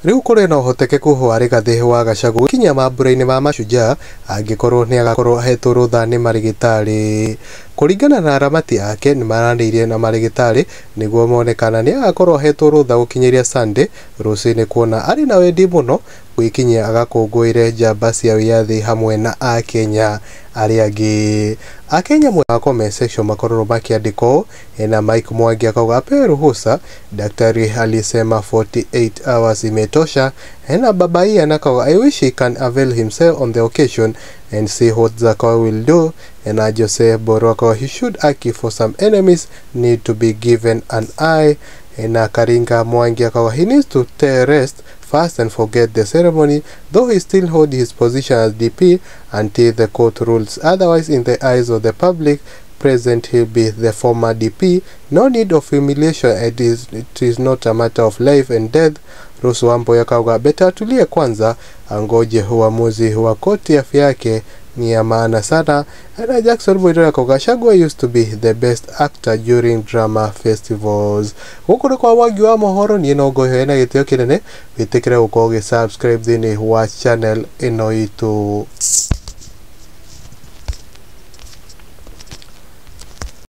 Riu kuri no hotekeku wa Rigathi wa Gachagua kinya mambura-ini ma Mashujaa angikorwo ni agakorwo ahetwo rutha ni marigitari. Kuringana na aramati ake ni maranĩirie na marigitari niguo monekana ni agakorwo ahetwo rutha gukinyiria Sunday rucini kuona ari na wendi muno gwikinyia agakũngũĩre njamba cia wiathi hamwe na Akenya aria angi. Akenya mwe wa comment section makorwo makiandiko na Mike Mwangi akauga apewe ruhusa. Daktari alisema 48 hours imetosha. Na baba hii anakauga I wish he can avail himself on the occasion and see what Zakawa will do. Na Josee Boroko he should argue for some enemies need to be given an eye. Na Karinga Mwangi akauga he needs to rest fast and forget the ceremony, though he still hold his position as DP until the court rules otherwise. In the eyes of the public present, he'll be the former DP. No need of humiliation, it is not a matter of life and death. Rusu Wambo yakauga beta tulie kwanza angoje uamuzi wa koti. Afya yake ni ya maana sana. Na Jackson Boydora akauga Gachagua used to be the best actor during drama festivals. Gukuru kwa wagi wa Mohoro ni Ngongoyo na gitio kinene witikire ukoge subscribe thini wa channel ino itu.